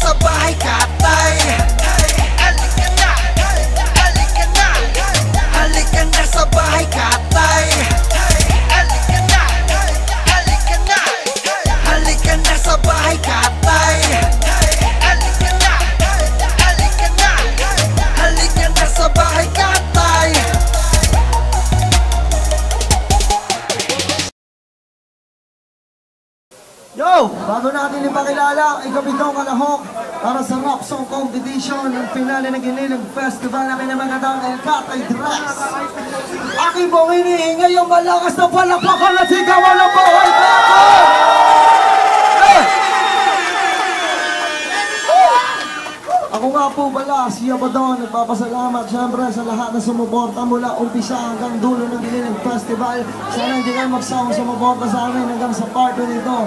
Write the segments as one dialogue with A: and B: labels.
A: sa bahay katay. Halika na, halika na, halika na sa bahay katay. Halika na, halika na, halika na sa bahay katay. Halika na, halika na, halika na sa bahay katay.
B: Yo! Bago natin ipakilala, ikabitaw kalahok para sa Rock Song Competition ng finale ng Giniling Festival namin ng mga daang El Katay Dress. Aking pong hinihinga yung malakas na palakpakan at sigawan ng buhay dako! Ako nga po pala, si Abadon, nagpapasalamat syempre sa lahat na sumuporta mula umpisa hanggang dulo ng Giniling Festival. Sana hindi kayo magsawang sumuporta sa amin hanggang sa part nito.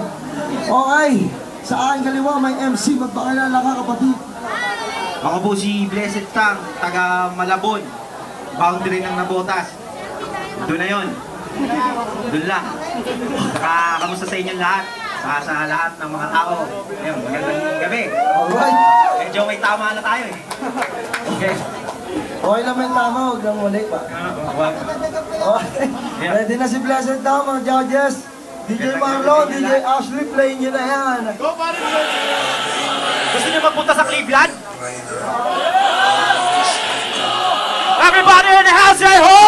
B: Okay, sa aking kaliwa may MC, magpakilala ka kapatid.
C: Ako po si Blessed Tang, taga Malabon, boundary ng Nabotas. Doon na yun. Doon lang. Saka kamusta sa inyo lahat? Sa lahat ng mga tao. Ayun, magandang gabi.
B: Alright.
C: Medyo may tama na tayo eh. Okay.
B: Okay lang may tama, huwag lang muli pa. Okay, ready na si Blessed Tang, mga judges. DJ Marlon, DJ Ashley, play nyo na yan.
C: Gusto niyo magpunta sa Cleveland? Everybody in the house, say ho!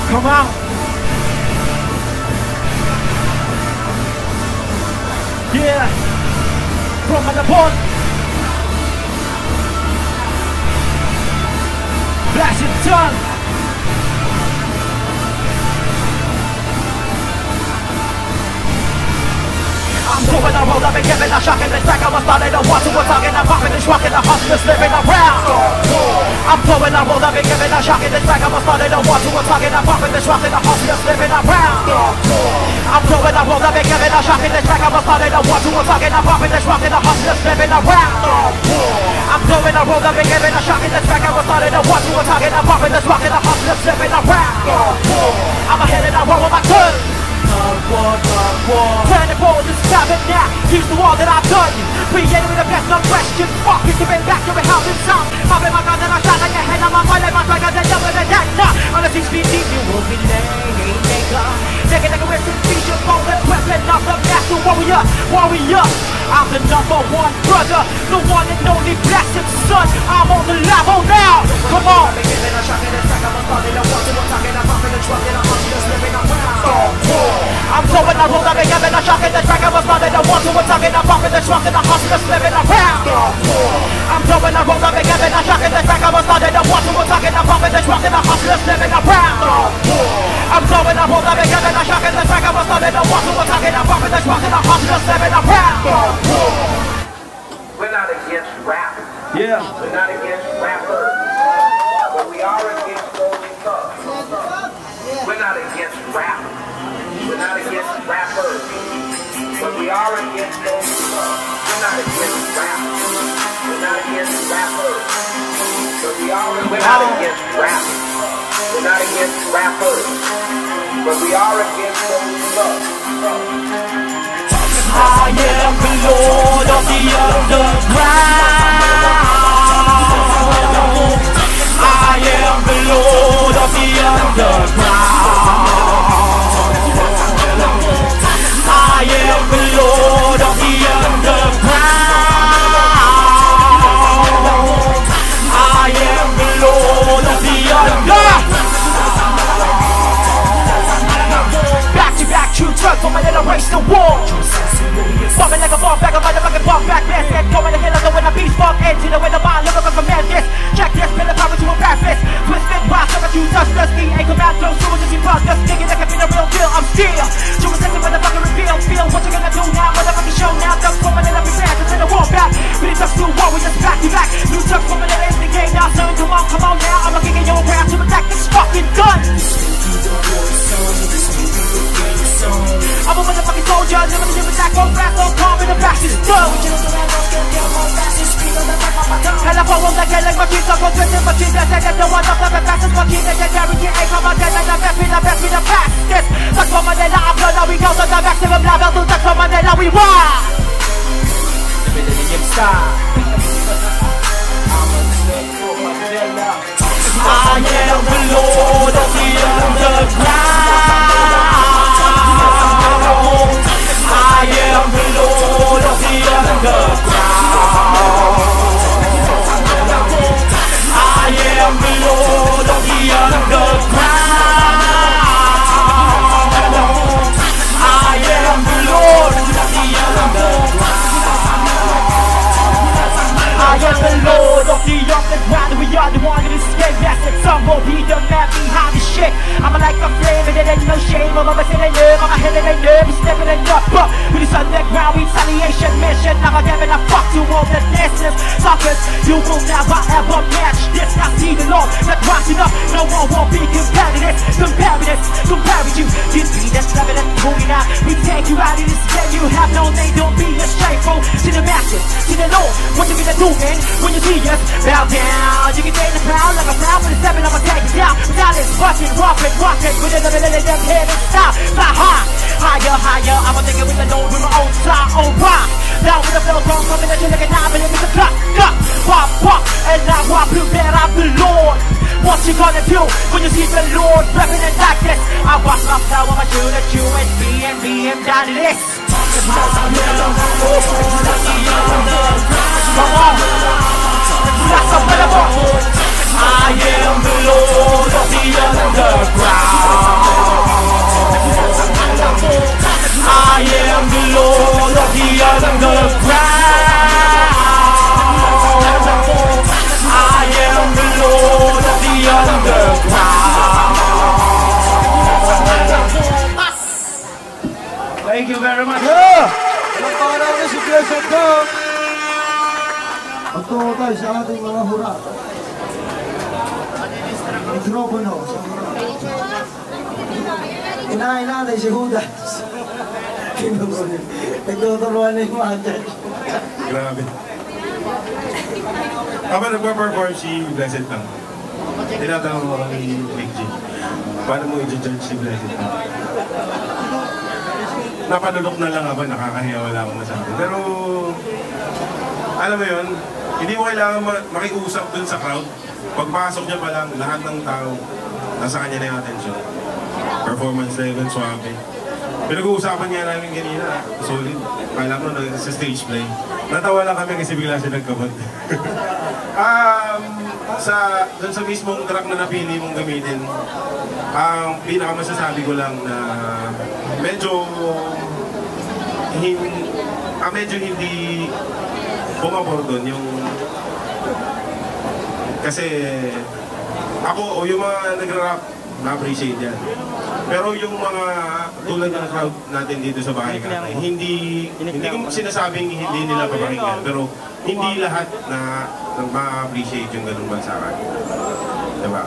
C: Come on! Yeah! From Malabon! Blessed Tongue! I'm doing a roll, I've been giving a shock in the track. I was starting to watch who was talking, I'm popping and rocking, the hustlers living around. I'm blowing a roll, I've been giving a shock in the track. I was starting to watch who was talking, I'm popping and rocking, the hustlers living around. I'm blowing a roll, I've been giving a shock in the track. I was starting to watch who was talking, I'm popping and rocking, the hustlers living around. I'm blowing a roll, I've been giving a shock in the track. I was starting to watch who was talking, I'm popping and rocking, the hustlers living around. I'm ahead and I roll with my turn. Turn the ball, just stop it now. Use the wall that I've done. Created with the best, no question. Fuck it, you've been back to a house in sound. Popping my gun and I shot like a head on my mind, like my trigger, then younger than that. Nah, on the 6 feet deep, you will be late, nigga. Nigga, rest in peace, your golden weapon of the master warrior. I'm the #1 brother, the one and only blessed son. I'm on the level now. Come on. I'm giving a shock in the track. I'm starting to watch what's talking. I'm popping the truck and I'm just living around. I'm blowing a roll, I've been giving a shock in the track. I was starting to watch what's talking. I'm popping the truck and the hustlers living around. I'm blowing a roll, I've been giving a shock in the track. I was starting to watch what's talking. I'm popping the truck and the hustlers living around. I'm blowing a roll, I've been giving a shock in the track. I was starting to watch what's talking. I'm popping the truck and the hustlers living around.
D: We're not against rap.
C: Yeah.
D: We're not against rappers. But we are against Rolling Thugs. We're not against rap. We're not against rappers. But we are against Rolling Thugs. We're not against rap. We're not against rappers. But we are we're not against rap. We're not against rappers. But we are against Rolling Thugs.
C: I am the Lord of the underground. I am the Lord of the underground. I am the Lord of the underground. I am the Lord of the underground. Back to back, true drugs for my little race the war. Bumping like a ball back, a motherfucking ball back, man. Get going to hit us when the beast bump into the way the mind lyrical command this. Check this, pin the power to a bad fist. Twisted, wild, sucker, you touch this. EA commando, so just you real. Just thinking that can be the real deal. I'm still doing something motherfucking reveal. Feel what you gonna do now, motherfucking show now. Ducks woman and I'll be back to send the war back. When it ducks to war, we just back to back. New ducks woman and in the game now, son. Come on now. I'm looking at your around to attack this fucking gun. I'm a motherfucking soldier, never to attack, go fast, go calm in the fastest gun. Hell up, I won't like like machines, I'll go dressing machines. I said that the one of the fastest machines. That you guarantee ain't come out there like the best, be the fastest. That's for Manila, I'm blood, now we go to the maximum level. To that's for Manila, we rock. The Millennium Star. I am the Lord of the underground. I am the Lord of the underground. I am the Lord of the underground. I am the Lord of the underground. I am the Lord of the underground. We are the one that escape. Yes, and some will be the man behind the shit. I'm like a flame and it ain't no shame. I'm a in a nerve, I'm a head in a nerve. We're stepping it up, but with this underground retaliation mission. I'm a giving a fuck to all the listeners. Suckers, you will never ever match this. I see the Lord that's rising up. No one won't be comparing this. Comparing you. You see that's loving and pulling out. We take you out of this game. You have no name, don't be a shameful. To the masses, to the Lord. What you gonna do, man? When you see us, bow down. You can take the crowd like a crowd. For the 7, I'ma take it down. Without this fucking walking. With a little bit of them head and stop. Fly higher. I'm a nigga with the Lord with my own style, own rock. Down with the flow, coming at you like a 9 minute with the clock. Pop, and now I prepare, I'm the Lord. What you gonna do when you see the Lord rapping it like this? I walk my flow, I'ma shoot at you and BM down to this. Come on, that's a better one. I am the Lord of the underground. I am the Lord of the underground. I am the Lord of the underground. Thank you very much.
B: Palakpakan natin si Blessed Duck. Pagtungo tayo sa ating mga hurat. Mikropono. Inahin natin si Judas. Nagtuturuan na yung mga church.
E: Grabe. Kapag nagpa-perform si Blessed Duck, tinatanong mo kami Big G, paano mo i-judge si Blessed Duck? Napanulok na lang ako, nakakahiya, wala akong masabi. Pero, alam mo yun, hindi mo kailangan makiusap dun sa crowd. Pagpasok niya pa lang, lahat ng tao, nasa kanya na yung attention. Performance level, swabe. Pinag-uusapan niya namin kanina, solid. Kala ko sa stage play. Natawa lang kami kasi bigla siya nagkabot. Dun sa mismong track na napili mong gamitin, ang pinakamasasabi ko lang na medyo hindi bumabor doon yung kasi ako o yung mga nagra-rap na-appreciate yan. Pero yung mga tulad ng crowd natin dito sa Bahay Katay, hindi ko sinasabing hindi nila papakinggan, pero hindi lahat na ma-appreciate yung ganung bansakan. Diba?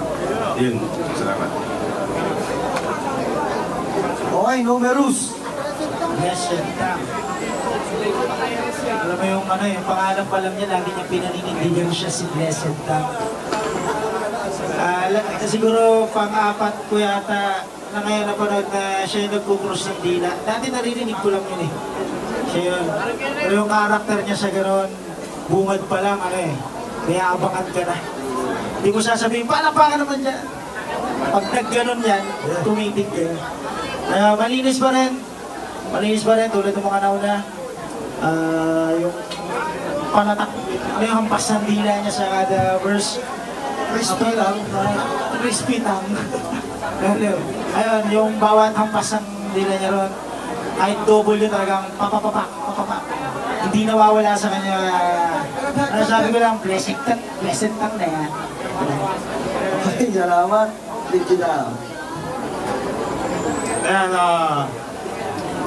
E: Yun. Salamat.
B: Okay, numerous.
F: Blessed Duck. Alam mo yung pangalan pa lang niya, lagi niya pinaninindigan siya si Blessed Duck. Siguro pang-apat ko yata na ngayon napanood na siya yung nagkukrus ng dila. Dati naririnig ko lang yun eh. Siya yun. Pero yung karakter niya sa gano'n, bungad pa lang, may aabangan ka na. Hindi ko sasabihin, palapakan naman dyan. Pag nag-ganon yan, tumitig ka. Malinis pa rin, tulad ng mga nauna. Yung panatak, yung hampas ng dila niya sa kada verse. Crispy lang. Crispy lang. Ayun, yung bawat hampas ng dila niya ron, kahit double yun talagang papapapak. Hindi nawawala sa kanya. Sabi ko lang, blessed tang na yan.
B: Okay, salamat. Thank you na.
G: Ayan,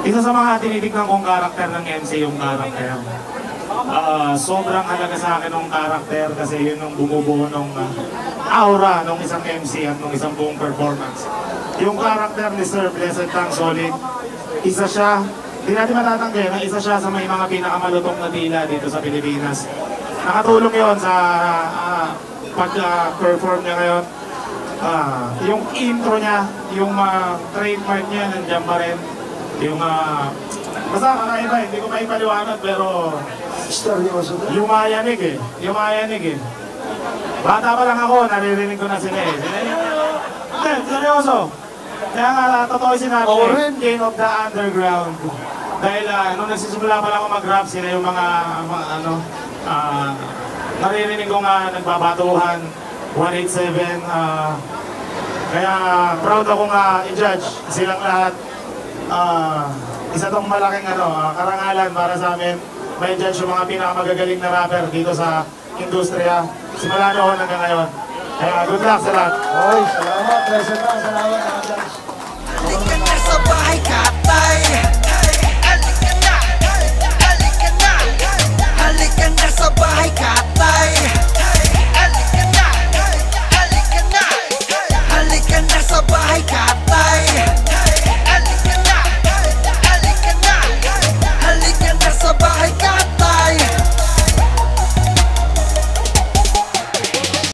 G: isa sa mga tinitignan kong karakter ng MC yung karakter. Sobrang halaga sa akin ng karakter kasi yun yung bumubuo ng aura ng isang MC at ng isang buong performance. Yung karakter ni Sir Blessed Tang Solid, isa siya, di natin matatanggi na isa siya sa may mga pinakamalutong na dila dito sa Pilipinas. Nakatulong yon sa pag-perform niya ngayon. Yung intro niya, yung trademark niya, nandiyan pa rin. Yung, basta kakaiba, hindi ko maipaliwanag pero yumayanig eh. Yumayanig eh. Bata pa lang ako, naririnig ko na sila eh. Hindi, seryoso. Kaya nga, totoo sinabi eh, King of the Underground. Dahil nung nagsisimula pa lang ako mag-rap, sila yung mga naririnig ko nga nagbabatuhan, 187. Kaya proud ako nga i-judge silang lahat. Isa tong malaking karangalan para sa amin. May judge yung mga pinakamagagaling na rapper dito sa industriya. Simula noon hanggang ngayon. Kaya good luck sa lahat.
B: Oy, salamat. Salamat. Salamat.
A: Halika na sa bahay